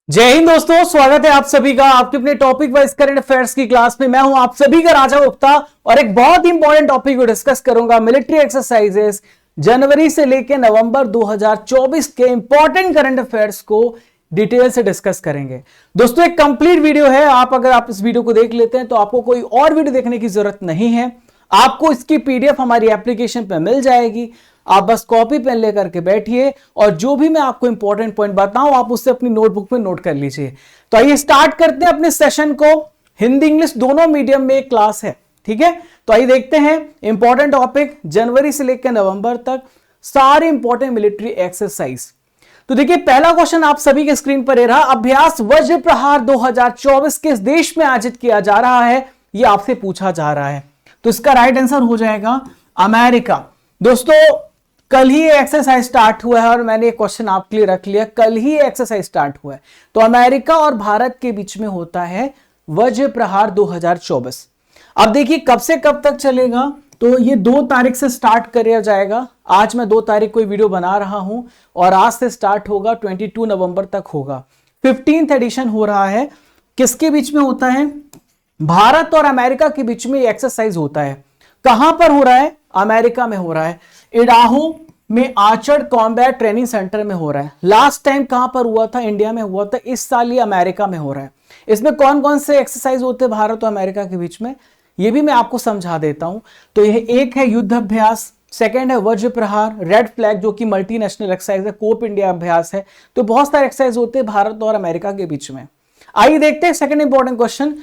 जय हिंद दोस्तों, स्वागत है आप सभी का आपके अपने टॉपिक वाइज करंट अफेयर्स की क्लास में। मैं हूं आप सभी का राजा गुप्ता और एक बहुत ही इंपॉर्टेंट टॉपिक को डिस्कस करूंगा। मिलिट्री एक्सरसाइजेस जनवरी से लेकर नवंबर 2024 के इंपॉर्टेंट करंट अफेयर्स को डिटेल से डिस्कस करेंगे। दोस्तों एक कंप्लीट वीडियो है, अगर आप इस वीडियो को देख लेते हैं तो आपको कोई और वीडियो देखने की जरूरत नहीं है। आपको इसकी पीडीएफ हमारी एप्लीकेशन पे मिल जाएगी। आप बस कॉपी पेन लेकर के बैठिए और जो भी मैं आपको इंपॉर्टेंट पॉइंट बताऊं आप उससे अपनी नोटबुक में नोट कर लीजिए। तो आइए स्टार्ट करते हैं अपने सेशन को। हिंदी इंग्लिश दोनों मीडियम में एक क्लास है, ठीक है। तो आइए देखते हैं इंपॉर्टेंट टॉपिक जनवरी से लेकर नवंबर तक सारे इंपॉर्टेंट मिलिट्री एक्सरसाइज। तो देखिए पहला क्वेश्चन आप सभी के स्क्रीन पर रहा। अभ्यास वज्र प्रहार 2024 किस देश में आयोजित किया जा रहा है, यह आपसे पूछा जा रहा है। तो इसका राइट आंसर हो जाएगा अमेरिका। दोस्तों कल ही एक्सरसाइज स्टार्ट हुआ है और मैंने एक क्वेश्चन आपके लिए रख लिया, कल ही एक्सरसाइज स्टार्ट हुआ है। तो अमेरिका और भारत के बीच में होता है वज्र प्रहार 2024। अब देखिए कब से कब तक चलेगा, तो ये 2 तारीख से स्टार्ट किया जाएगा। आज मैं 2 तारीख को वीडियो बना रहा हूं और आज से स्टार्ट होगा, 22 नवंबर तक होगा। 15th एडिशन हो रहा है। किसके बीच में होता है? भारत और अमेरिका के बीच में एक्सरसाइज होता है। कहां पर हो रहा है? अमेरिका में हो रहा है, इडाहो में आर्चर्ड कॉम्बैट ट्रेनिंग सेंटर में हो रहा है। लास्ट टाइम कहां पर हुआ था? इंडिया में हुआ था। इस साल ये अमेरिका में हो रहा है। इसमें कौन कौन से एक्सरसाइज होते हैं भारत और अमेरिका के बीच में, ये भी मैं आपको समझा देता हूं। तो यह एक है युद्ध अभ्यास, सेकेंड है वज्र प्रहार, रेड फ्लैग जो कि मल्टीनेशनल एक्सरसाइज है, कोप इंडिया अभ्यास है। तो बहुत सारे एक्सरसाइज होते हैं भारत और अमेरिका के बीच में। आइए देखते हैं सेकेंड इंपॉर्टेंट क्वेश्चन।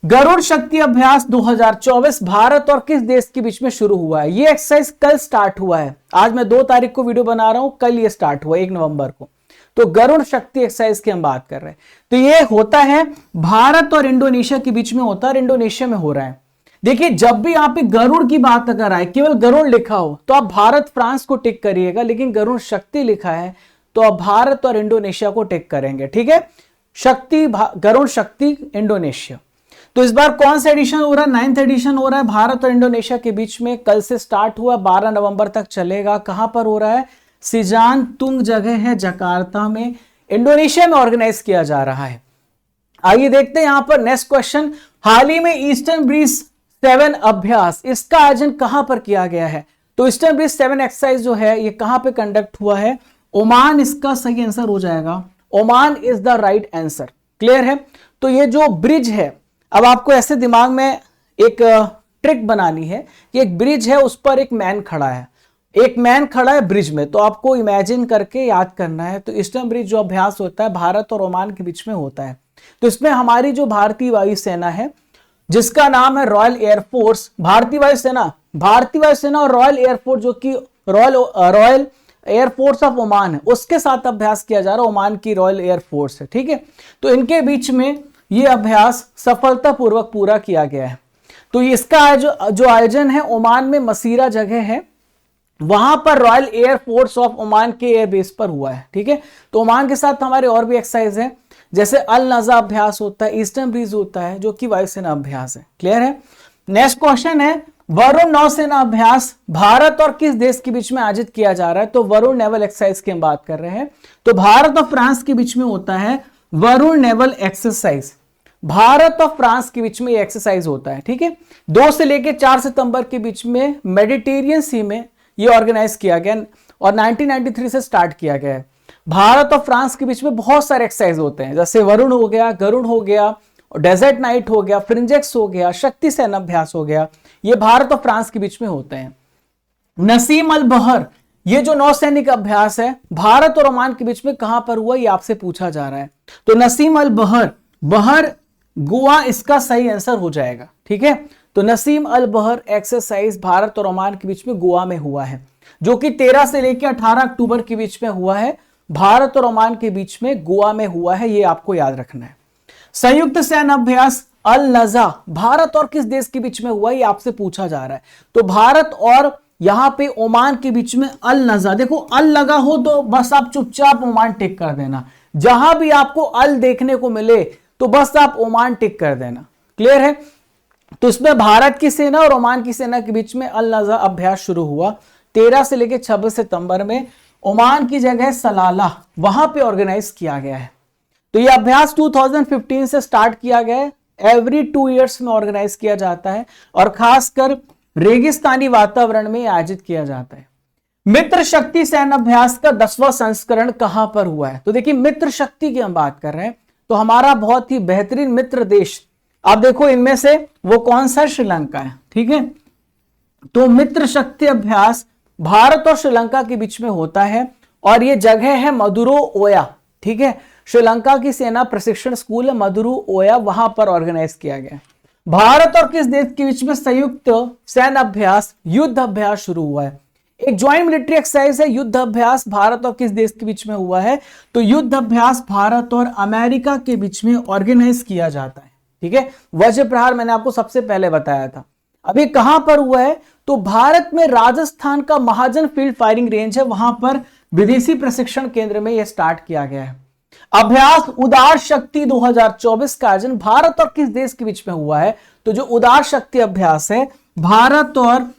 गरुड़ शक्ति अभ्यास 2024 भारत और किस देश के बीच में शुरू हुआ है? ये एक्सरसाइज कल स्टार्ट हुआ है। आज मैं 2 तारीख को वीडियो बना रहा हूं, कल ये स्टार्ट हुआ 1 नवंबर को। तो गरुड़ शक्ति एक्सरसाइज की हम बात कर रहे हैं। तो ये होता है भारत और इंडोनेशिया के बीच में होता है, इंडोनेशिया में हो रहा है। देखिए जब भी यहाँ पे गरुड़ की बात अगर आए, केवल गरुड़ लिखा हो तो आप भारत फ्रांस को टिक करिएगा, लेकिन गरुड़ शक्ति लिखा है तो आप भारत और इंडोनेशिया को टिक करेंगे, ठीक है। शक्ति गरुड़ शक्ति इंडोनेशिया। तो इस बार कौन सा एडिशन हो रहा है? 9th एडिशन हो रहा है भारत और इंडोनेशिया के बीच में। कल से स्टार्ट हुआ, 12 नवंबर तक चलेगा। कहां पर हो रहा है? सिजान तुंग जगह है जकार्ता में, इंडोनेशिया में ऑर्गेनाइज किया जा रहा है। आइए देखते हैं यहां पर नेक्स्ट क्वेश्चन। हाल ही में ईस्टर्न ब्रिज 7 अभ्यास, इसका आयोजन कहां पर किया गया है? तो ईस्टर्न ब्रिज 7 एक्सरसाइज जो है ये कहां पर कंडक्ट हुआ है? ओमान इसका सही आंसर हो जाएगा। Oman is the right answer. Clear है? तो ये जो ब्रिज है, अब आपको ऐसे दिमाग में एक ट्रिक बनानी है कि एक ब्रिज है, उस पर एक मैन खड़ा है, एक मैन खड़ा है ब्रिज में। तो आपको इमेजिन करके याद करना है। तो ईस्टर्न ब्रिज जो अभ्यास होता है भारत और ओमान के बीच में होता है। तो इसमें हमारी जो भारतीय वायुसेना है जिसका नाम है रॉयल एयरफोर्स, भारतीय वायुसेना और रॉयल एयरफोर्स जो कि रॉयल एयरफोर्स ऑफ ओमान है, उसके साथ अभ्यास किया जा रहा है। ओमान की रॉयल एयरफोर्स है, ठीक है। तो इनके बीच में यह अभ्यास सफलतापूर्वक पूरा किया गया है। तो इसका जो आयोजन है ओमान में मसीरा जगह है, वहां पर रॉयल एयरफोर्स ऑफ ओमान के एयरबेस पर हुआ है, ठीक है। तो ओमान के साथ हमारे और भी एक्सरसाइज है, जैसे अल नजा अभ्यास होता है, ईस्टर्न ब्रिज होता है जो कि वायुसेना अभ्यास है। क्लियर है? नेक्स्ट क्वेश्चन है वरुण नौसेना अभ्यास भारत और किस देश के बीच में आयोजित किया जा रहा है? तो वरुण नेवल एक्सरसाइज की हम बात कर रहे हैं। तो भारत और फ्रांस के बीच में होता है वरुण नेवल एक्सरसाइज। भारत और फ्रांस के बीच में ये एक्सरसाइज होता है, ठीक है। 2 से लेकर 4 सितंबर के बीच में मेडिटेरियन सी में ये ऑर्गेनाइज किया गया और 1993 से स्टार्ट किया गया है। भारत और फ्रांस के बीच में बहुत सारे एक्सरसाइज होते हैं, जैसे वरुण हो गया, गरुड़ हो गया, डेजर्ट नाइट हो गया, फ्रिंजेक्स हो गया, शक्ति सेन अभ्यास हो गया। ये भारत और फ्रांस के बीच में होते हैं। नसीम अल बहर, ये जो नौसैनिक अभ्यास है भारत और ओमान के बीच में कहां पर हुआ, ये आपसे पूछा जा रहा है। तो नसीम अल बहर गोवा इसका सही आंसर हो जाएगा, ठीक है। तो नसीम अल बहर एक्सरसाइज भारत और ओमान के बीच में गोवा में हुआ है, जो कि 13 से लेकर 18 अक्टूबर के बीच में हुआ है। भारत और ओमान के बीच में गोवा में हुआ है, ये आपको याद रखना है। संयुक्त सैन्य अभ्यास अल नजा भारत और किस देश के बीच में हुआ, ये आपसे पूछा जा रहा है। तो भारत और यहां पे ओमान के बीच में अल नजा, देखो अल लगा हो तो बस आप चुपचाप ओमान टिक कर देना। जहां भी आपको अल देखने को मिले तो बस आप ओमान टिक कर देना। क्लियर है? तो इसमें भारत की सेना और ओमान की सेना के बीच में अल नजा अभ्यास शुरू हुआ 13 से लेकर 26 सितंबर में। ओमान की जगह सलाला, वहां पे ऑर्गेनाइज किया गया है। तो ये अभ्यास 2015 से स्टार्ट किया गया है। एवरी 2 ईयर्स में ऑर्गेनाइज किया जाता है और खासकर रेगिस्तानी वातावरण में आयोजित किया जाता है। मित्र शक्ति सैन्य अभ्यास का 10वां संस्करण कहां पर हुआ है? तो देखिए, मित्र शक्ति की हम बात कर रहे हैं, तो हमारा बहुत ही बेहतरीन मित्र देश, आप देखो इनमें से वो कौन सा? श्रीलंका है। ठीक है, तो मित्र शक्ति अभ्यास भारत और श्रीलंका के बीच में होता है और ये जगह है मदुरो ओया। ठीक है, श्रीलंका की सेना प्रशिक्षण स्कूल है मदुरो ओया, वहां पर ऑर्गेनाइज किया गया। भारत और किस देश के बीच में संयुक्त सैन्य अभ्यास युद्ध अभ्यास शुरू हुआ है? एक ज्वाइंट मिलिट्री एक्सरसाइज है युद्ध अभ्यास, भारत और किस देश के बीच में हुआ है? तो युद्ध अभ्यास भारत और अमेरिका के बीच में ऑर्गेनाइज किया जाता है। ठीक है, वज्र प्रहार मैंने आपको सबसे पहले बताया था। अभी कहां पर हुआ है? तो भारत में राजस्थान का महाजन फील्ड फायरिंग रेंज है, वहां पर विदेशी प्रशिक्षण केंद्र में यह स्टार्ट किया गया है। अभ्यास उदार शक्ति 2024 का आयोजन भारत और किस देश के बीच में हुआ है? तो जो उदार शक्ति अभ्यास है भारत और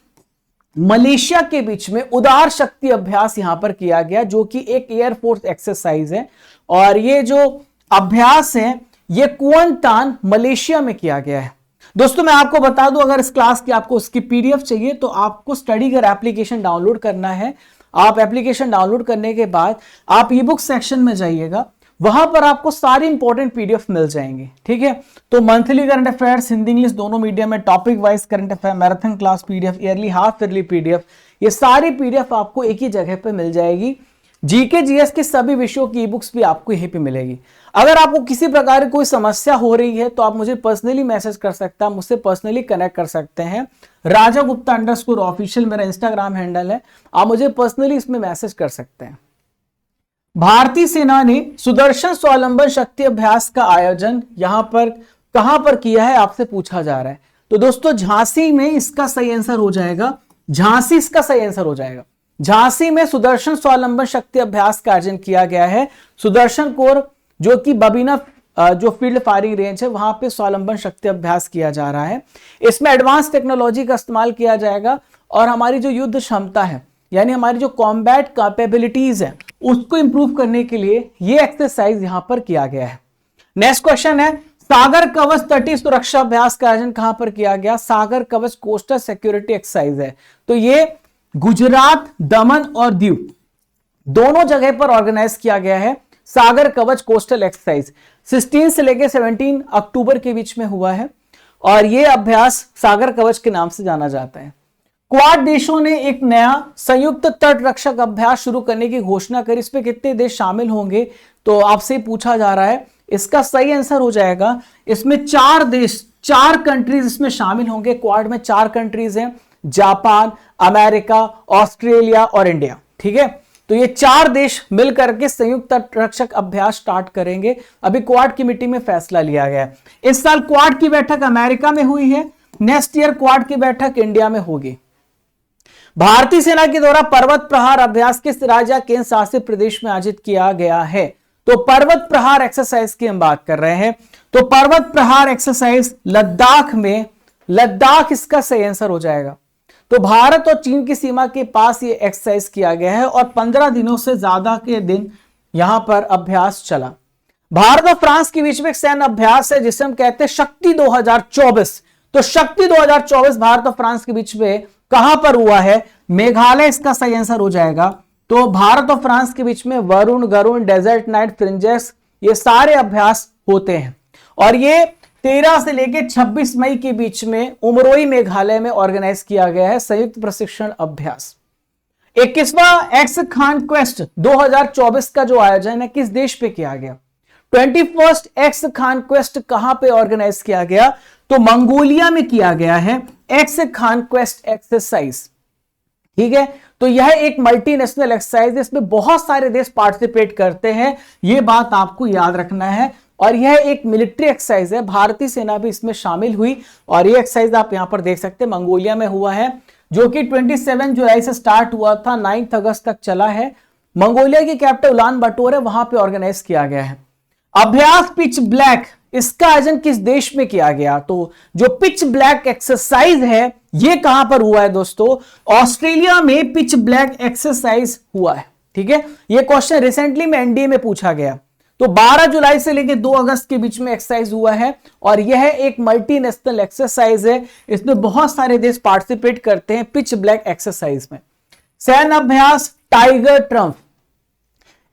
मलेशिया के बीच में उदार शक्ति अभ्यास यहां पर किया गया, जो कि एक एयरफोर्स एक्सरसाइज है। और ये जो अभ्यास है ये कुआंटान मलेशिया में किया गया है। दोस्तों मैं आपको बता दूं, अगर इस क्लास की आपको उसकी पीडीएफ चाहिए तो आपको स्टडी घर एप्लीकेशन डाउनलोड करना है। आप एप्लीकेशन डाउनलोड करने के बाद आप ई बुक सेक्शन में जाइएगा, वहां पर आपको सारी इंपॉर्टेंट पीडीएफ मिल जाएंगे। ठीक है, तो monthly current affairs Hindi English दोनों मीडियम में, topic wise current affair, marathon class PDF, yearly half yearly PDF, ये सारी पीडीएफ आपको एक ही जगह पे मिल जाएगी। जीके जीएस के सभी विषयों की ई बुक्स भी आपको यहीं पे मिलेगी। अगर आपको किसी प्रकार की कोई समस्या हो रही है तो आप मुझे पर्सनली मैसेज कर सकते हैं, मुझसे पर्सनली कनेक्ट कर सकते हैं। राजा गुप्ता _ऑफिशियल मेरा इंस्टाग्राम हैंडल है, आप मुझे पर्सनली इसमें मैसेज कर सकते हैं। भारतीय सेना ने सुदर्शन स्वावलंबन शक्ति अभ्यास का आयोजन यहां पर कहां पर किया है आपसे पूछा जा रहा है। तो दोस्तों झांसी में इसका सही आंसर हो जाएगा, झांसी इसका सही आंसर हो जाएगा। झांसी में सुदर्शन स्वावलंबन शक्ति अभ्यास का आयोजन किया गया है। सुदर्शन कोर जो कि बबीना जो फील्ड फायरिंग रेंज है वहां पे स्वावलंबन शक्ति अभ्यास किया जा रहा है। इसमें एडवांस टेक्नोलॉजी का इस्तेमाल किया जाएगा और हमारी जो युद्ध क्षमता है यानी हमारी जो कॉम्बैट कैपेबिलिटीज है उसको इंप्रूव करने के लिए ये एक्सरसाइज यहां पर किया गया है। नेक्स्ट क्वेश्चन है, सागर कवच तटीय सुरक्षा अभ्यास का आयोजन कहां पर किया गया? सागर कवच कोस्टल सिक्योरिटी एक्सरसाइज है, तो ये गुजरात, दमन और दीव दोनों जगह पर ऑर्गेनाइज किया गया है। सागर कवच कोस्टल एक्सरसाइज 16 से लेकर 17 अक्टूबर के बीच में हुआ है और यह अभ्यास सागर कवच के नाम से जाना जाता है। क्वाड देशों ने एक नया संयुक्त तट रक्षक अभ्यास शुरू करने की घोषणा करी। इस पे कितने देश शामिल होंगे तो आपसे पूछा जा रहा है। इसका सही आंसर हो जाएगा, इसमें 4 देश, 4 कंट्रीज इसमें शामिल होंगे। क्वाड में 4 कंट्रीज हैं, जापान, अमेरिका, ऑस्ट्रेलिया और इंडिया। ठीक है, तो ये 4 देश मिलकर के संयुक्त तट रक्षक अभ्यास स्टार्ट करेंगे। अभी क्वाड कमेटी में फैसला लिया गया है। इस साल क्वाड की बैठक अमेरिका में हुई है, नेक्स्ट ईयर क्वाड की बैठक इंडिया में होगी। भारतीय सेना के द्वारा पर्वत प्रहार अभ्यास किस राज्य या केंद्र शासित प्रदेश में आयोजित किया गया है? तो पर्वत प्रहार एक्सरसाइज की हम बात कर रहे हैं, तो पर्वत प्रहार एक्सरसाइज लद्दाख में, लद्दाख इसका सही आंसर हो जाएगा। तो भारत और चीन की सीमा के पास ये एक्सरसाइज किया गया है और 15 दिनों से ज्यादा के दिन यहां पर अभ्यास चला। भारत और फ्रांस के बीच में एक सैन्य अभ्यास है जिसे हम कहते हैं शक्ति 2024। तो शक्ति 2024 भारत और फ्रांस के बीच में कहां पर हुआ है? मेघालय इसका सही आंसर हो जाएगा। तो भारत और फ्रांस के बीच में Varun, Garuda, desert knight, Frinjex ये सारे अभ्यास होते हैं और ये 13 से लेकर 26 मई के बीच में उमरोई मेघालय में ऑर्गेनाइज किया गया है संयुक्त प्रशिक्षण अभ्यास। 21वां एक्स कॉन्क्वेस्ट 2024 का जो आयोजन है किस देश पे किया गया? 21st एक्स कॉन्क्वेस्ट कहां पे ऑर्गेनाइज किया गया? तो मंगोलिया में किया गया है एक्स कॉन्क्वेस्ट एक्सरसाइज। ठीक है, तो यह एक मल्टीनेशनल एक्सरसाइज है, इसमें बहुत सारे देश पार्टिसिपेट करते हैं, यह बात आपको याद रखना है। और यह एक मिलिट्री एक्सरसाइज है, भारतीय सेना भी इसमें शामिल हुई और यह एक्सरसाइज आप यहां पर देख सकते हैं मंगोलिया में हुआ है, जो कि 27 जुलाई से स्टार्ट हुआ था, 9 अगस्त तक चला है। मंगोलिया की कैपिटल उलान बटोर है, वहां पे ऑर्गेनाइज किया गया है। अभ्यास पिच ब्लैक इसका आयोजन किस देश में किया गया? तो जो पिच ब्लैक एक्सरसाइज है यह कहां पर हुआ है दोस्तों? ऑस्ट्रेलिया में पिच ब्लैक एक्सरसाइज हुआ है। ठीक है, यह क्वेश्चन रिसेंटली में एनडीए में पूछा गया। तो 12 जुलाई से लेकर 2 अगस्त के बीच में एक्सरसाइज हुआ है और यह एक मल्टीनेशनल एक्सरसाइज है। इसमें बहुत सारे देश पार्टिसिपेट करते हैं पिच ब्लैक एक्सरसाइज में। सैन्य अभ्यास टाइगर ट्रम्प,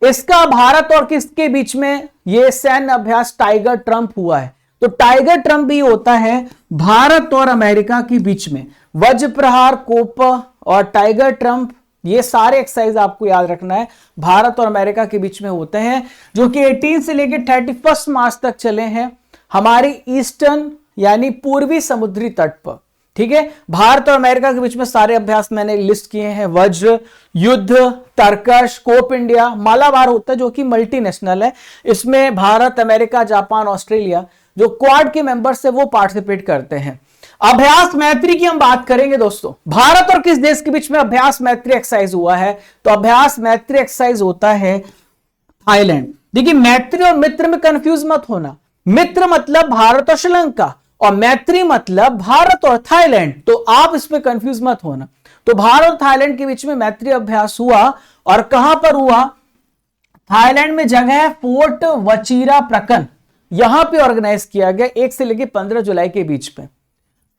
इसका भारत और किसके बीच में यह सैन्य अभ्यास टाइगर ट्रम्प हुआ है? तो टाइगर ट्रम्प भी होता है भारत और अमेरिका के बीच में। वज्र प्रहार, कोप और टाइगर ट्रम्प, ये सारे एक्सरसाइज आपको याद रखना है, भारत और अमेरिका के बीच में होते हैं, जो कि 18 से लेकर 31 मार्च तक चले हैं हमारी ईस्टर्न यानी पूर्वी समुद्री तट पर। ठीक है, भारत और अमेरिका के बीच में सारे अभ्यास मैंने लिस्ट किए हैं। वज्र, युद्ध, तर्कश, कोप इंडिया, मालाबार होता है जो कि मल्टीनेशनल है। इसमें भारत, अमेरिका, जापान, ऑस्ट्रेलिया जो क्वाड के मेंबर्स है वो पार्टिसिपेट करते हैं। अभ्यास मैत्री की हम बात करेंगे दोस्तों। भारत और किस देश के बीच में अभ्यास मैत्री एक्सरसाइज हुआ है? तो अभ्यास मैत्री एक्सरसाइज होता है थाईलैंड। देखिए, मैत्री और मित्र में कंफ्यूज मत होना। मित्र मतलब भारत और श्रीलंका और मैत्री मतलब भारत और थाईलैंड, तो आप इसमें कंफ्यूज मत होना। तो भारत और थाईलैंड के बीच में मैत्री अभ्यास हुआ और कहां पर हुआ? थाईलैंड में जगह है फोर्ट वचीरा प्रकन, यहां पे ऑर्गेनाइज किया गया 1 से लेकर 15 जुलाई के बीच में।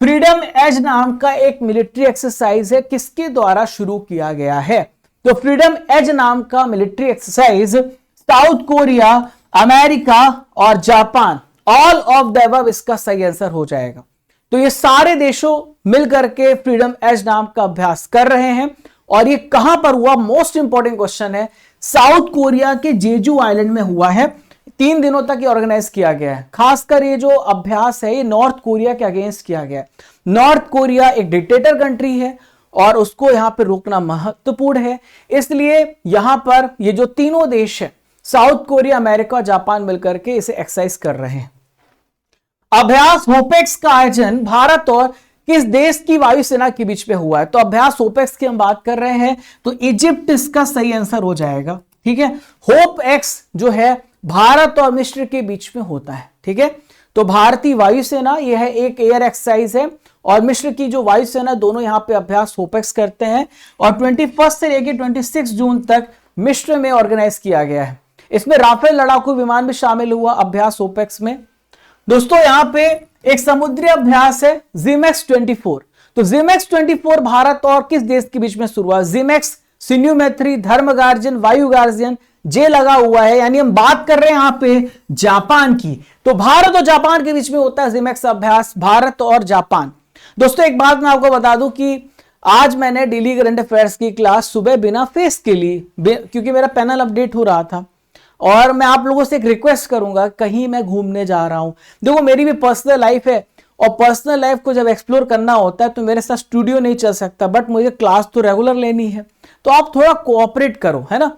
फ्रीडम एज नाम का एक मिलिट्री एक्सरसाइज है, किसके द्वारा शुरू किया गया है? तो फ्रीडम एज नाम का military exercise South Korea, America और Japan, all of the above इसका सही आंसर हो जाएगा। तो ये सारे देशों मिलकर के फ्रीडम एज नाम का अभ्यास कर रहे हैं और ये कहां पर हुआ? मोस्ट इंपॉर्टेंट क्वेश्चन है। साउथ कोरिया के जेजू आइलैंड में हुआ है। 3 दिनों तक ये ऑर्गेनाइज किया गया है। खासकर ये जो अभ्यास है ये नॉर्थ कोरिया के अगेंस्ट किया गया है। नॉर्थ कोरिया एक डिक्टेटर कंट्री है और उसको यहां पर रोकना महत्वपूर्ण है, इसलिए यहां पर ये जो तीनों देश है साउथ कोरिया, अमेरिका और जापान मिलकर के इसे एक्सरसाइज कर रहे हैं। अभ्यास होपेक्स का आयोजन भारत और किस देश की वायुसेना के बीच में हुआ है? तो अभ्यास होपेक्स की हम बात कर रहे हैं तो इजिप्ट इसका सही आंसर हो जाएगा। ठीक है, होप एक्स जो है भारत और मिस्र के बीच में होता है। ठीक है, तो भारतीय वायुसेना यह एक एयर एक्सरसाइज है और मिस्र की जो वायुसेना, दोनों यहां पे अभ्यास होपेक्स करते हैं और 21 से लेकर 26 जून तक मिस्र में ऑर्गेनाइज किया गया है। इसमें राफेल लड़ाकू विमान भी शामिल हुआ अभ्यास होपेक्स में। दोस्तों यहां पे एक समुद्री अभ्यास है जिमेक्स 24। तो जिमेक्स 24 भारत और किस देश के बीच में शुरू हुआ? जिमेक्स, सिन्यू मैत्री, धर्म गार्जियन, वायु गार्जियन, जे लगा हुआ है, यानी हम बात कर रहे हैं यहां पे जापान की। तो भारत और जापान के बीच में होता है जिमेक्स अभ्यास, भारत और जापान। दोस्तों एक बात मैं आपको बता दूं कि आज मैंने डेली करंट अफेयर्स की क्लास सुबह बिना फेस के लिए, क्योंकि मेरा पैनल अपडेट हो रहा था और मैं आप लोगों से एक रिक्वेस्ट करूंगा, कहीं मैं घूमने जा रहा हूं, देखो मेरी भी पर्सनल लाइफ है और पर्सनल लाइफ को जब एक्सप्लोर करना होता है तो मेरे साथ स्टूडियो नहीं चल सकता, बट मुझे क्लास तो रेगुलर लेनी है, तो आप थोड़ा कोऑपरेट करो, है ना।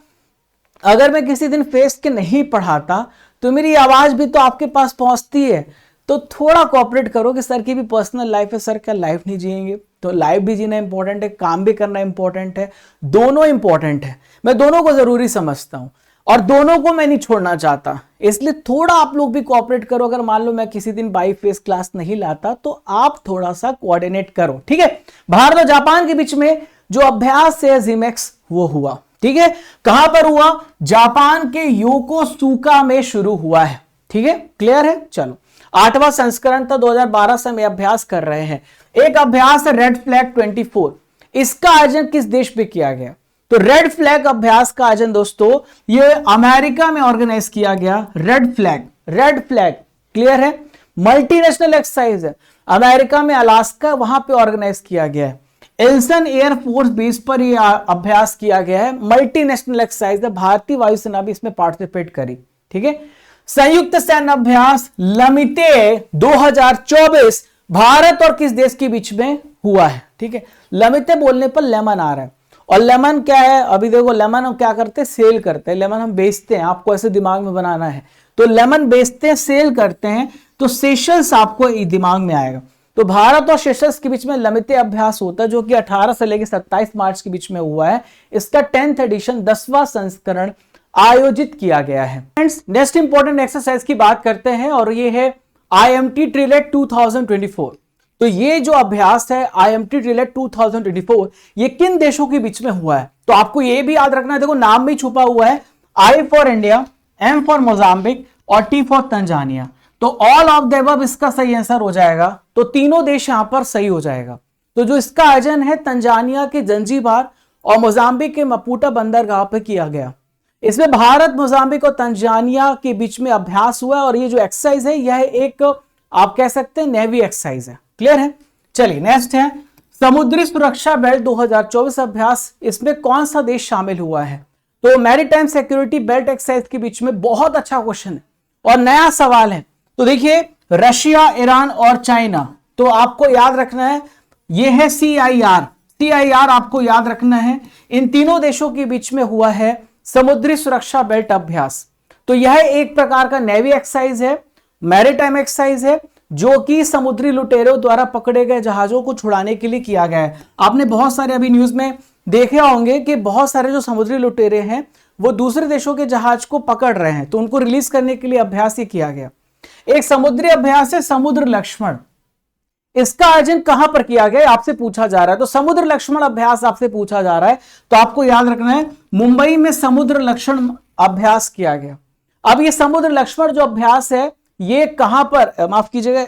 अगर मैं किसी दिन फेस के नहीं पढ़ाता तो मेरी आवाज भी तो आपके पास पहुंचती है, तो थोड़ा कोऑपरेट करो कि सर की भी पर्सनल लाइफ है, सर क्या लाइफ नहीं जिएंगे? तो लाइफ भी जीना इंपॉर्टेंट है, काम भी करना इंपॉर्टेंट है, दोनों इंपॉर्टेंट है। मैं दोनों को जरूरी समझता हूं और दोनों को मैं नहीं छोड़ना चाहता, इसलिए थोड़ा आप लोग भी कोऑपरेट करो। अगर मान लो मैं किसी दिन बाई फेस क्लास नहीं लाता तो आप थोड़ा सा कोऑर्डिनेट करो, ठीक है। भारत और जापान के बीच में जो अभ्यास है जिमेक्स वो हुआ, ठीक है। कहां पर हुआ? जापान के योकोसुका में शुरू हुआ है, ठीक है, क्लियर है। चलो 8वां संस्करण था, 2012 से हम अभ्यास कर रहे हैं। एक अभ्यास है रेड फ्लैग 24, इसका आयोजन किस देश पे किया गया? तो रेड फ्लैग अभ्यास का आयोजन दोस्तों ये अमेरिका में ऑर्गेनाइज किया गया। रेड फ्लैग क्लियर है, मल्टीनेशनल एक्सरसाइज है, अमेरिका में अलास्का वहां पे ऑर्गेनाइज किया गया है। एल्सन एयरफोर्स बेस पर यह अभ्यास किया गया है, मल्टीनेशनल एक्सरसाइज है, भारतीय वायुसेना भी इसमें पार्टिसिपेट करी, ठीक है। संयुक्त सैन्य अभ्यास लमिते 2024 भारत और किस देश के बीच में हुआ है, ठीक है। लमिते बोलने पर लेमन आ रहा है और लेमन क्या है? अभी देखो लेमन हम क्या करते हैं, सेल करते हैं, लेमन हम बेचते हैं, आपको ऐसे दिमाग में बनाना है। तो लेमन बेचते हैं, सेल करते हैं, तो सेशल्स आपको दिमाग में आएगा। तो भारत और सेशल्स के बीच में लमिते अभ्यास होता है जो कि 18 से लेकर 27 मार्च के बीच में हुआ है। इसका 10th एडिशन 10वां संस्करण आयोजित किया गया है। फ्रेंड्स नेक्स्ट इंपॉर्टेंट एक्सरसाइज की बात करते हैं और ये है IMT ट्रिलेट 2024। तो ये जो अभ्यास है IMT ट्रिलेट 2024 ये किन देशों के बीच में हुआ है? तो आपको ये भी याद रखना है, देखो नाम में छुपा हुआ है, I for India, M for Mozambique और T फॉर तंजानिया। तो ऑल ऑफ द अबव इसका सही आंसर हो जाएगा। तो तीनों देश यहां पर सही हो जाएगा। तो जो इसका आयोजन है तंजानिया के जंजीबार और मोजाम्बिक के मपूटा बंदरगाह पर किया गया। इसमें भारत, मोजाम्बिक और तंजानिया के बीच में अभ्यास हुआ और ये जो एक्सरसाइज है यह एक आप कह सकते हैं नेवी एक्सरसाइज है। क्लियर है? चलिए नेक्स्ट है समुद्री सुरक्षा बेल्ट 2024 अभ्यास। इसमें कौन सा देश शामिल हुआ है? तो मैरीटाइम सिक्योरिटी बेल्ट एक्सरसाइज के बीच में बहुत अच्छा क्वेश्चन है और नया सवाल है। तो देखिए रशिया, ईरान और चाइना। तो आपको याद रखना है ये है CIR आपको याद रखना है। इन तीनों देशों के बीच में हुआ है समुद्री सुरक्षा बेल्ट अभ्यास। तो यह एक प्रकार का नेवी एक्सरसाइज है, मैरीटाइम एक्सरसाइज है, जो कि समुद्री लुटेरों द्वारा पकड़े गए जहाजों को छुड़ाने के लिए किया गया है। आपने बहुत सारे अभी न्यूज में देखे होंगे कि बहुत सारे जो समुद्री लुटेरे हैं वो दूसरे देशों के जहाज को पकड़ रहे हैं, तो उनको रिलीज करने के लिए अभ्यास ही किया गया। एक समुद्री अभ्यास है समुद्र लक्ष्मण। इसका आयोजन कहां पर किया गया आपसे पूछा जा रहा है। तो समुद्र लक्ष्मण अभ्यास आपसे पूछा जा रहा है, तो आपको याद रखना है मुंबई में समुद्र लक्ष्मण अभ्यास किया गया। अब ये समुद्र लक्ष्मण जो अभ्यास है ये कहां पर, माफ कीजिएगा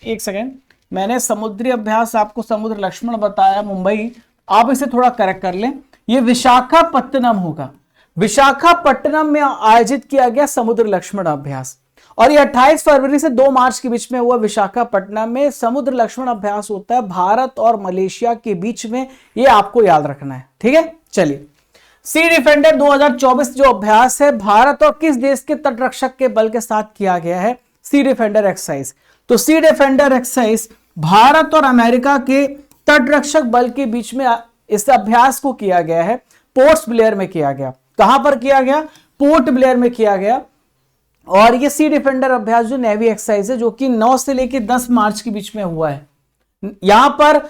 एक सेकेंड, मैंने समुद्री अभ्यास आपको समुद्र लक्ष्मण बताया मुंबई, आप इसे थोड़ा करेक्ट कर लें। ये विशाखापट्टनम होगा। विशाखापट्टनम में आयोजित किया गया समुद्र लक्ष्मण अभ्यास और ये 28 फरवरी से 2 मार्च के बीच में हुआ। विशाखापट्टनम में समुद्र लक्ष्मण अभ्यास होता है भारत और मलेशिया के बीच में, ये आपको याद रखना है। ठीक है, चलिए सी डिफेंडर 2024 जो अभ्यास है भारत और किस देश के तटरक्षक के बल के साथ किया गया है? सी डिफेंडर एक्सरसाइज। तो सी डिफेंडर एक्सरसाइज भारत और अमेरिका के तटरक्षक बल के बीच में इस अभ्यास को किया गया है। पोर्ट ब्लेयर में किया गया। कहां पर किया गया? पोर्ट ब्लेयर में किया गया। और ये सी डिफेंडर अभ्यास जो नेवी एक्सरसाइज है जो कि 9 से लेकर 10 मार्च के बीच में हुआ है। यहां पर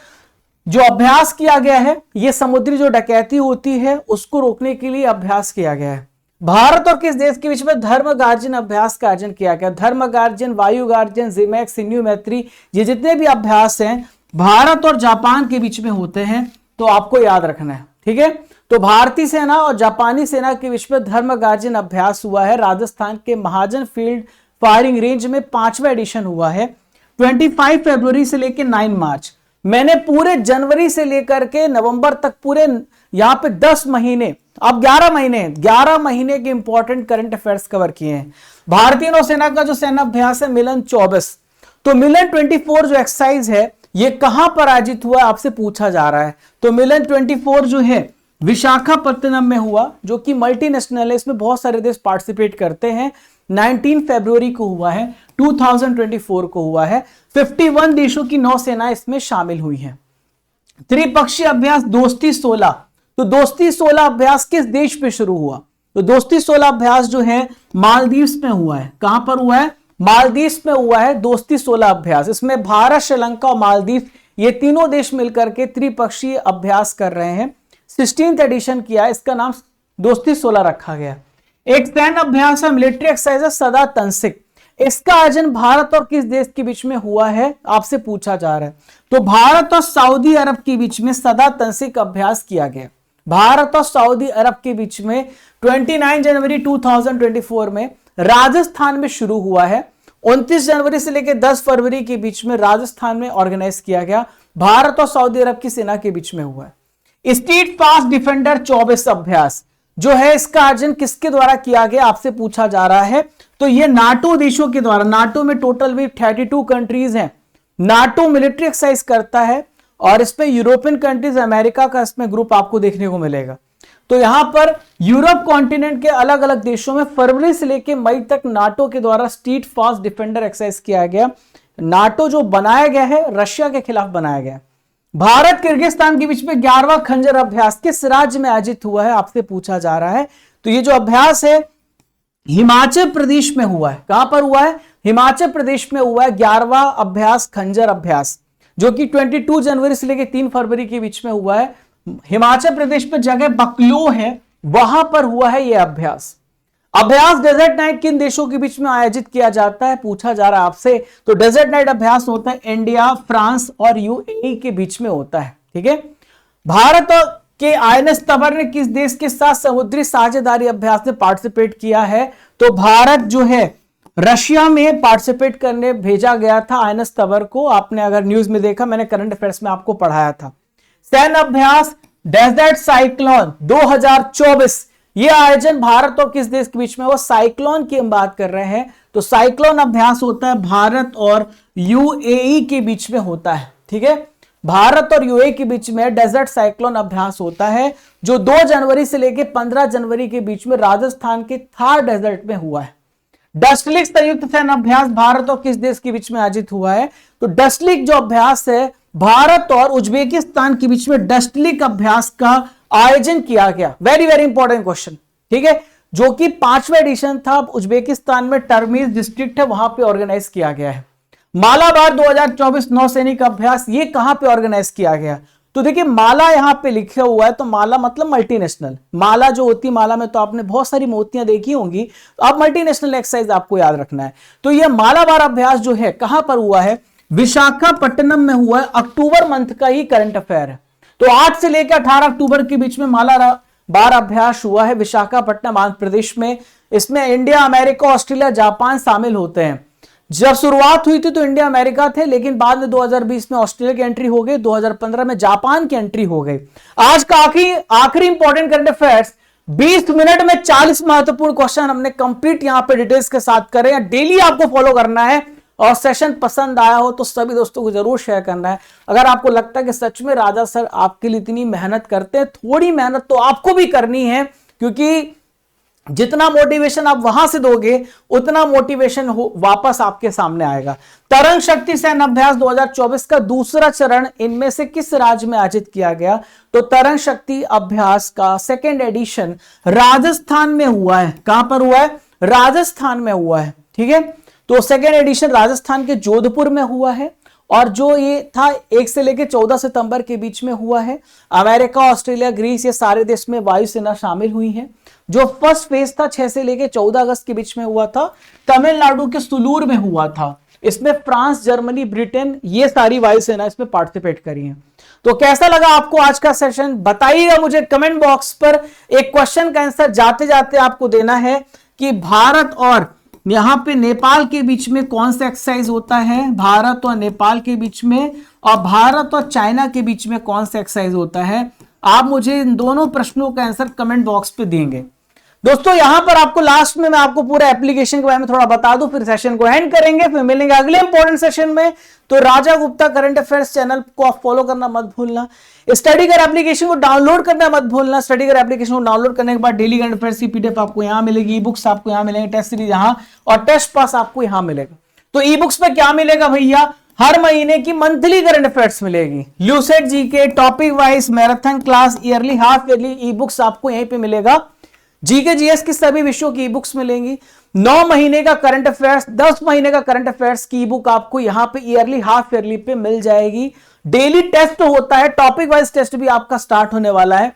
जो अभ्यास किया गया है ये समुद्री जो डकैती होती है उसको रोकने के लिए अभ्यास किया गया है। भारत और किस देश के बीच में धर्म गार्जन अभ्यास का आयोजन किया गया? धर्म गार्जन, वायु गार्जन, जिमैक्स, सिन्यू मैत्री, ये जितने भी अभ्यास हैं भारत और जापान के बीच में होते हैं, तो आपको याद रखना है। ठीक है, तो भारतीय सेना और जापानी सेना के बीच में धर्म गार्जन अभ्यास हुआ है। राजस्थान के महाजन फील्ड फायरिंग रेंज में 5वां एडिशन हुआ है 25 फरवरी से लेकर 9 मार्च। मैंने पूरे जनवरी से लेकर के नवंबर तक पूरे यहां पे 10 महीने, अब 11 महीने के इंपॉर्टेंट करंट अफेयर्स कवर किए हैं। भारतीय नौसेना का जो सेना अभ्यास है मिलन 24। तो मिलन 24 जो एक्सरसाइज है ये कहां पर आयोजित हुआ आपसे पूछा जा रहा है। तो मिलन 24 जो है विशाखापट्टनम में हुआ, जो कि मल्टीनेशनल है, इसमें बहुत सारे देश पार्टिसिपेट करते हैं। 19 फरवरी को हुआ है, 2024 को हुआ है। 51 देशों की नौसेना इसमें शामिल हुई है। त्रिपक्षीय अभ्यास दोस्ती 16। तो दोस्ती 16 अभ्यास किस देश पे शुरू हुआ? तो दोस्ती 16 अभ्यास जो है मालदीव्स में हुआ है। कहां पर हुआ है? मालदीव्स में हुआ है दोस्ती 16 अभ्यास। इसमें भारत, श्रीलंका और मालदीव ये तीनों देश मिलकर के त्रिपक्षीय अभ्यास कर रहे हैं। 16th एडिशन किया, इसका नाम दोस्ती 16 रखा गया। एक सैन्य अभ्यास है मिलिट्री एक्सरसाइज है सदा तंसिक। इसका आयोजन भारत और किस देश के बीच में हुआ है आपसे पूछा जा रहा है। तो भारत और सऊदी अरब के बीच में सदा तंसिक अभ्यास किया गया। भारत और सऊदी अरब के बीच में 29 जनवरी 2024 में राजस्थान में शुरू हुआ है। 29 जनवरी से लेकर 10 फरवरी के बीच में राजस्थान में ऑर्गेनाइज किया गया। भारत और सऊदी अरब की सेना के बीच में हुआ है। स्ट्रीट फास्ट डिफेंडर 24 अभ्यास जो है इसका आयोजन किसके द्वारा किया गया आपसे पूछा जा रहा है। तो ये नाटो देशों के द्वारा, नाटो में टोटल भी 32 कंट्रीज हैं। नाटो मिलिट्री एक्सरसाइज करता है और इसमें यूरोपियन कंट्रीज, अमेरिका का इसमें ग्रुप आपको देखने को मिलेगा। तो यहां पर यूरोप कॉन्टिनेंट के अलग अलग देशों में फरवरी से लेकर मई तक नाटो के द्वारा स्ट्रीट फास्ट डिफेंडर एक्सरसाइज किया गया। नाटो जो बनाया गया है रशिया के खिलाफ बनाया गया। भारत किर्गिस्तान के बीच में 11वां खंजर अभ्यास किस राज्य में आयोजित हुआ है आपसे पूछा जा रहा है। तो ये जो अभ्यास है हिमाचल प्रदेश में हुआ है। कहां पर हुआ है? हिमाचल प्रदेश में हुआ है 11वां अभ्यास खंजर अभ्यास, जो कि 22 जनवरी से लेकर 3 फरवरी के बीच में हुआ है। हिमाचल प्रदेश में जगह बकलो है, वहां पर हुआ है यह अभ्यास। अभ्यास डेजर्ट नाइट किन देशों के बीच में आयोजित किया जाता है पूछा जा रहा है आपसे। तो डेजर्ट नाइट अभ्यास होता है इंडिया, फ्रांस और यूएई के बीच में होता है। ठीक है, भारत और कि आईएनएस तबर ने किस देश के साथ समुद्री साझेदारी अभ्यास में पार्टिसिपेट किया है? तो भारत जो है रशिया में पार्टिसिपेट करने भेजा गया था आईएनएस तबर को। आपने अगर न्यूज में देखा, मैंने करंट अफेयर्स में आपको पढ़ाया था। सैन्य अभ्यास डेजर्ट साइक्लोन 2024, ये आयोजन भारत और किस देश के बीच में? वो साइक्लोन की हम बात कर रहे हैं। तो साइक्लोन अभ्यास होता है भारत और यूएई के बीच में होता है, ठीक है। भारत और यूएई के बीच में डेजर्ट साइक्लोन अभ्यास होता है, जो 2 जनवरी से लेकर 15 जनवरी के बीच में राजस्थान के थार डेजर्ट में हुआ है। डस्टलिक संयुक्त सैन्य अभ्यास भारत और किस देश के बीच में आयोजित हुआ है? तो डस्टलिक जो अभ्यास है, भारत और उज्बेकिस्तान के बीच में डस्टलिक अभ्यास का आयोजन किया गया। वेरी वेरी इंपॉर्टेंट क्वेश्चन, ठीक है, जो कि 5वां एडिशन था। उज्बेकिस्तान में टर्मीज डिस्ट्रिक्ट है, वहां पे ऑर्गेनाइज किया गया है। मालाबार 2024 नौसैनिक अभ्यास, ये कहां पे ऑर्गेनाइज किया गया? तो देखिए माला यहां पे लिखा हुआ है, तो माला मतलब मल्टीनेशनल। माला जो होती है, माला में तो आपने बहुत सारी मोतियां देखी होंगी, तो आप मल्टीनेशनल एक्सरसाइज आपको याद रखना है। तो ये मालाबार अभ्यास जो है कहां पर हुआ है? विशाखापट्टनम में हुआ है। अक्टूबर मंथ का ही करंट अफेयर है। तो 8 से लेकर 18 अक्टूबर के बीच में मालाबार अभ्यास हुआ है विशाखापट्टनम, आंध्र प्रदेश में। इसमें इंडिया, अमेरिका, ऑस्ट्रेलिया, जापान शामिल होते हैं। जब शुरुआत हुई थी तो इंडिया, अमेरिका थे, लेकिन बाद में 2020 में ऑस्ट्रेलिया की एंट्री हो गई, 2015 में जापान की एंट्री हो गई। आज का आखिरी इंपॉर्टेंट करंट अफेयर्स, 20 मिनट में 40 महत्वपूर्ण क्वेश्चन हमने कंप्लीट यहां पे डिटेल्स के साथ करे। डेली आपको फॉलो करना है, और सेशन पसंद आया हो तो सभी दोस्तों को जरूर शेयर करना है। अगर आपको लगता है कि सच में राजा सर आपके लिए इतनी मेहनत करते हैं, थोड़ी मेहनत तो आपको भी करनी है, क्योंकि जितना मोटिवेशन आप वहां से दोगे उतना मोटिवेशन वापस आपके सामने आएगा। तरंग शक्ति सैन्य अभ्यास 2024 का दूसरा चरण इनमें से किस राज्य में आयोजित किया गया? तो तरंग शक्ति अभ्यास का 2nd एडिशन राजस्थान में हुआ है। कहां पर हुआ है? राजस्थान में हुआ है, ठीक है। तो 2nd एडिशन राजस्थान के जोधपुर में हुआ है, और जो ये था 1 से लेकर 14 सितंबर के बीच में हुआ है। अमेरिका, ऑस्ट्रेलिया, ग्रीस, ये सारे देश में वायुसेना शामिल हुई है। जो फर्स्ट फेज था 6 से लेकर 14 अगस्त के बीच में हुआ था, तमिलनाडु के सुलूर में हुआ था। इसमें फ्रांस, जर्मनी, ब्रिटेन, ये सारी वायुसेना इसमें पार्टिसिपेट करी है। तो कैसा लगा आपको आज का सेशन? बताइएगा मुझे कमेंट बॉक्स पर। एक क्वेश्चन का आंसर जाते जाते आपको देना है कि भारत और यहां पे नेपाल के बीच में कौन सा एक्सरसाइज होता है? भारत और नेपाल के बीच में, और भारत और चाइना के बीच में कौन सा एक्सरसाइज होता है? आप मुझे इन दोनों प्रश्नों का आंसर कमेंट बॉक्स पे देंगे। दोस्तों यहां पर आपको लास्ट में मैं आपको पूरा एप्लीकेशन के बारे में थोड़ा बता दूं, फिर सेशन को एंड करेंगे, फिर मिलेंगे अगले इंपॉर्टेंट सेशन में। तो राजा गुप्ता करंट अफेयर्स चैनल को आप फॉलो करना मत भूलना। स्टडी कर एप्लीकेशन को डाउनलोड करना मत भूलना। स्टडी कर एप्लीकेशन को डाउनलोड करने के बाद डेली करंट अफेयर्स की पीडीएफ आपको यहां मिलेगी, ई बुक्स आपको यहां मिलेंगे, टेस्ट सीरीज यहां, और टेस्ट पास आपको यहां मिलेगा। तो ई बुक्स पे क्या मिलेगा भैया? हर महीने की मंथली करंट अफेयर्स मिलेगी, Lucent GK, topic wise, marathon class, yearly, half yearly e books आपको यहीं पे मिलेगा। जीके जीएस की सभी विषयों की ई बुक्स मिलेंगी। 9 महीने का करंट अफेयर्स, 10 महीने का करंट अफेयर्स की ई बुक आपको यहां पे ईयरली, हाफ ईयरली पे मिल जाएगी। डेली टेस्ट होता है, टॉपिक वाइज टेस्ट भी आपका स्टार्ट होने वाला है।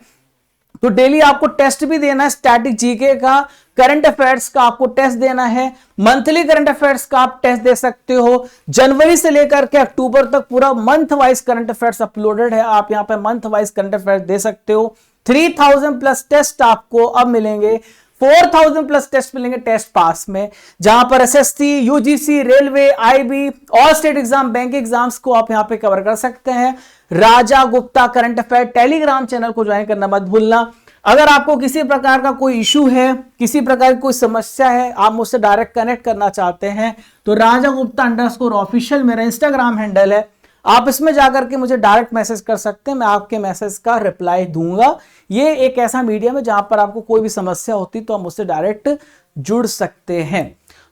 तो डेली आपको टेस्ट भी देना है, स्टैटिक जीके का, करंट अफेयर्स का आपको टेस्ट देना है। मंथली करंट अफेयर्स का आप टेस्ट दे सकते हो। जनवरी से लेकर के अक्टूबर तक पूरा month wise current affairs uploaded है, आप यहां पे मंथ वाइज करंट अफेयर्स दे सकते हो। 3000 प्लस टेस्ट आपको अब मिलेंगे, 4000 प्लस टेस्ट मिलेंगे टेस्ट पास में, जहां पर SSC, UGC, railway, IB, all state exam, bank exams को आप यहां पे कवर कर सकते हैं। Raja Gupta current affair Telegram channel को ज्वाइन करना मत भूलना। अगर आपको किसी प्रकार का कोई इशू है, किसी प्रकार की कोई समस्या है, आप मुझसे डायरेक्ट कनेक्ट करना चाहते हैं, तो राजा गुप्ता _ऑफिशियल मेरा इंस्टाग्राम हैंडल है। आप इसमें जाकर के मुझे डायरेक्ट मैसेज कर सकते हैं, मैं आपके मैसेज का रिप्लाई दूंगा। ये एक ऐसा मीडियम है जहां पर आपको कोई भी समस्या होती तो आप मुझसे डायरेक्ट जुड़ सकते हैं।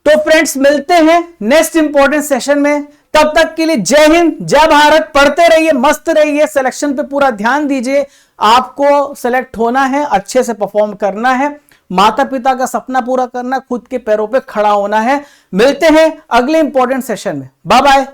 तो फ्रेंड्स मिलते हैं नेक्स्ट इंपॉर्टेंट सेशन में, तब तक के लिए जय हिंद, जय भारत। पढ़ते रहिए, मस्त रहिए, सिलेक्शन पे पूरा ध्यान दीजिए। आपको सेलेक्ट होना है, अच्छे से परफॉर्म करना है, माता पिता का सपना पूरा करना, खुद के पैरों पे खड़ा होना है। मिलते हैं अगले इंपॉर्टेंट सेशन में। Bye bye.